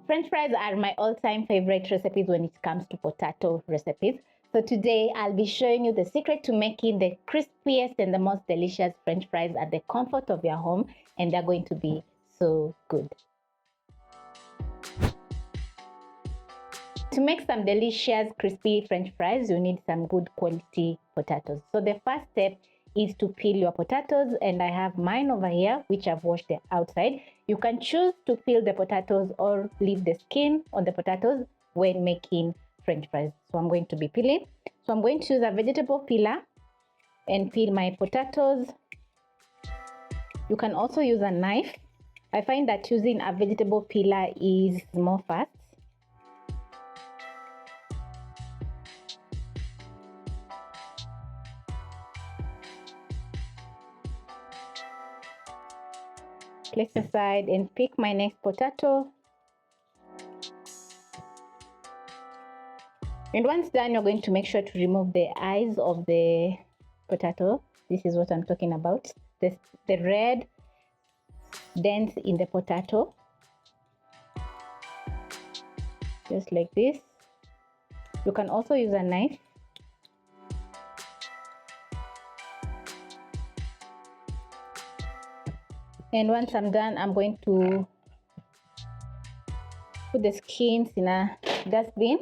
French fries are my all-time favorite recipes when it comes to potato recipes. So today I'll be showing you the secret to making the crispiest and the most delicious French fries at the comfort of your home, and they're going to be so good. To make some delicious crispy French fries, you need some good quality potatoes. So the first step is to peel your potatoes, and I have mine over here which I've washed the outside. You can choose to peel the potatoes or leave the skin on the potatoes when making French fries. So I'm going to be peeling. So I'm going to use a vegetable peeler and peel my potatoes. You can also use a knife. I find that using a vegetable peeler is more fast. Place aside and pick my next potato. And once done, you're going to make sure to remove the eyes of the potato. This is what I'm talking about. The red dents in the potato. Just like this. You can also use a knife. And once I'm done, I'm going to put the skins in a dustbin.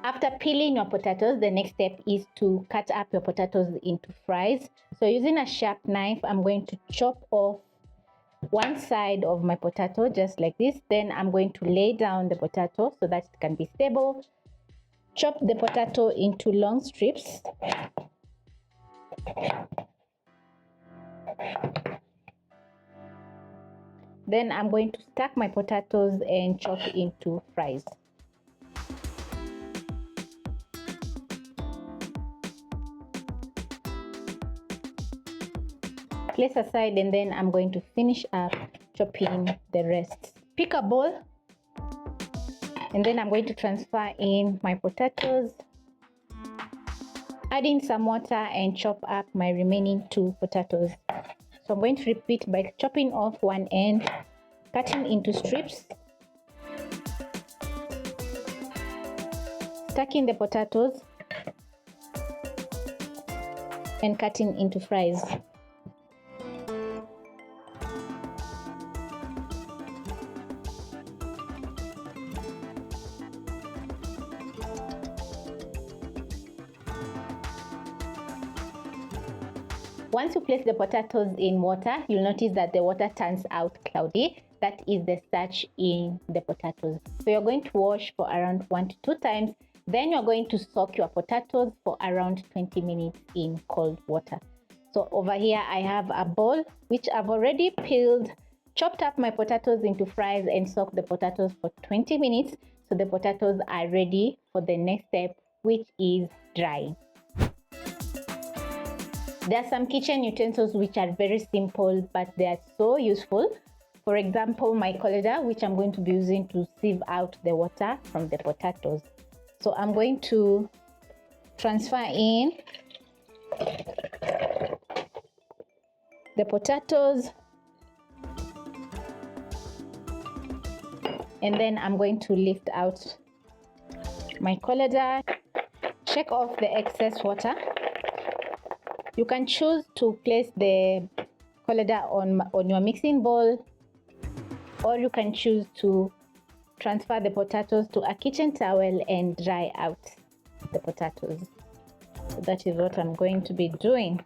After peeling your potatoes, the next step is to cut up your potatoes into fries. So using a sharp knife, I'm going to chop off one side of my potato just like this. Then I'm going to lay down the potato so that it can be stable. Chop the potato into long strips. Then I'm going to stack my potatoes and chop into fries. Place aside, and then I'm going to finish up chopping the rest. Pick a bowl, and then I'm going to transfer in my potatoes, add in some water and chop up my remaining 2 potatoes. So I'm going to repeat by chopping off one end, cutting into strips, stacking the potatoes, and cutting into fries. Once you place the potatoes in water, you'll notice that the water turns out cloudy. That is the starch in the potatoes. So you're going to wash for around 1 to 2 times. Then you're going to soak your potatoes for around 20 minutes in cold water. So over here I have a bowl which I've already peeled, chopped up my potatoes into fries and soaked the potatoes for 20 minutes. So the potatoes are ready for the next step, which is drying. There are some kitchen utensils which are very simple, but they are so useful. For example, my colander, which I'm going to be using to sieve out the water from the potatoes. So I'm going to transfer in the potatoes, and then I'm going to lift out my colander, shake off the excess water. You can choose to place the colander on your mixing bowl, or you can choose to transfer the potatoes to a kitchen towel and dry out the potatoes. So that is what I'm going to be doing.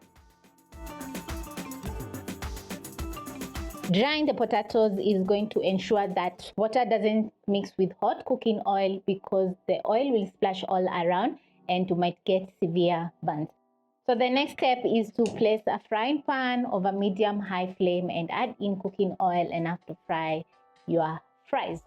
Drying the potatoes is going to ensure that water doesn't mix with hot cooking oil, because the oil will splash all around and you might get severe burns. So the next step is to place a frying pan over medium-high flame and add in cooking oil enough to fry your fries.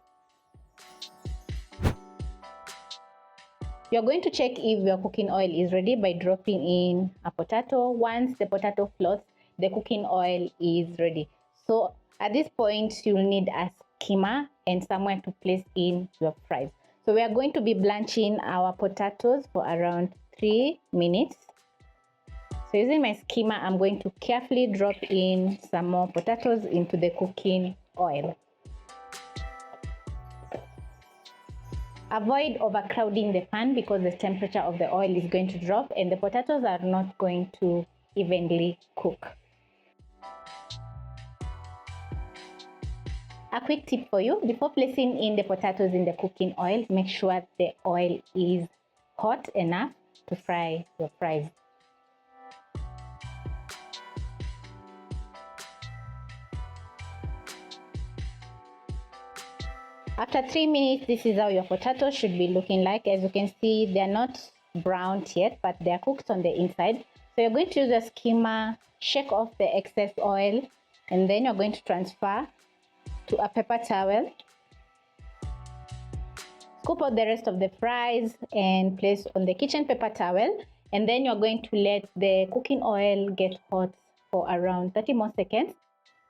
You're going to check if your cooking oil is ready by dropping in a potato. Once the potato floats, the cooking oil is ready. So at this point, you'll need a skimmer and somewhere to place in your fries. So we are going to be blanching our potatoes for around 3 minutes. So using my skimmer, I'm going to carefully drop in some more potatoes into the cooking oil. Avoid overcrowding the pan because the temperature of the oil is going to drop and the potatoes are not going to evenly cook. A quick tip for you: before placing in the potatoes in the cooking oil, make sure the oil is hot enough to fry your fries. After 3 minutes, this is how your potatoes should be looking like. As you can see, they are not browned yet, but they are cooked on the inside. So you're going to use a skimmer, shake off the excess oil, and then you're going to transfer to a paper towel. Scoop out the rest of the fries and place on the kitchen paper towel. And then you're going to let the cooking oil get hot for around 30 more seconds.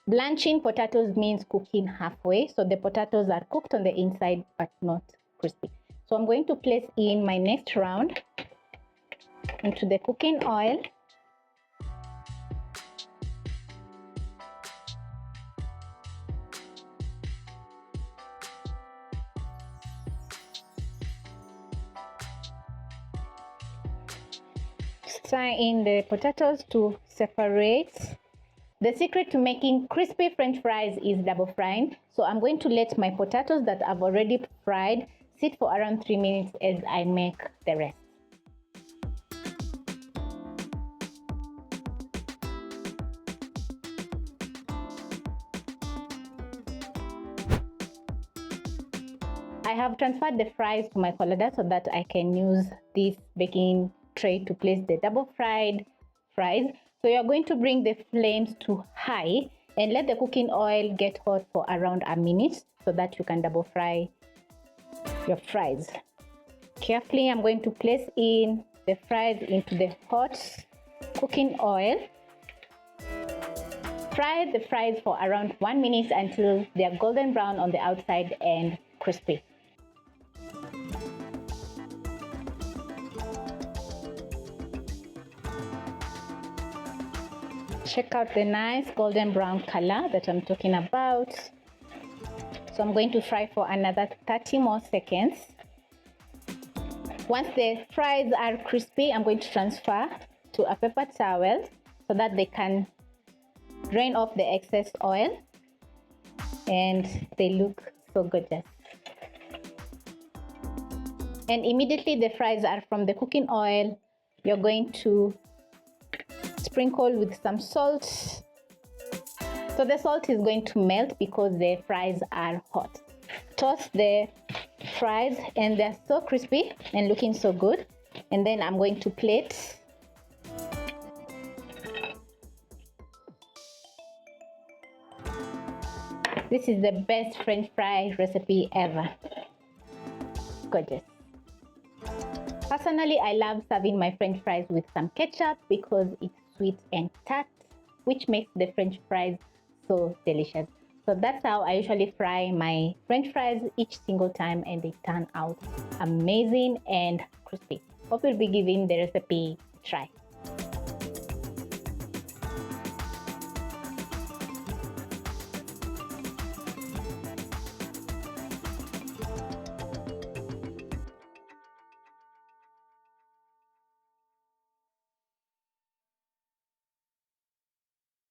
Blanching potatoes means cooking halfway, so the potatoes are cooked on the inside but not crispy. So I'm going to place in my next round into the cooking oil. Stir in the potatoes to separate. The secret to making crispy French fries is double frying. So I'm going to let my potatoes that I've already fried sit for around 3 minutes as I make the rest. I have transferred the fries to my colander so that I can use this baking tray to place the double fried fries. So you're going to bring the flames to high and let the cooking oil get hot for around a minute so that you can double fry your fries. Carefully, I'm going to place in the fries into the hot cooking oil. Fry the fries for around 1 minute until they are golden brown on the outside and crispy. Check out the nice golden brown color that I'm talking about. So I'm going to fry for another 30 more seconds. Once the fries are crispy, I'm going to transfer to a paper towel so that they can drain off the excess oil, and they look so gorgeous. And immediately the fries are from the cooking oil, you're going to sprinkle with some salt. So the salt is going to melt because the fries are hot. Toss the fries and they're so crispy and looking so good. And then I'm going to plate. This is the best French fry recipe ever. Gorgeous. Personally, I love serving my French fries with some ketchup because it's sweet and tart, which makes the French fries so delicious. So that's how I usually fry my French fries each single time, and they turn out amazing and crispy. Hope you'll be giving the recipe a try.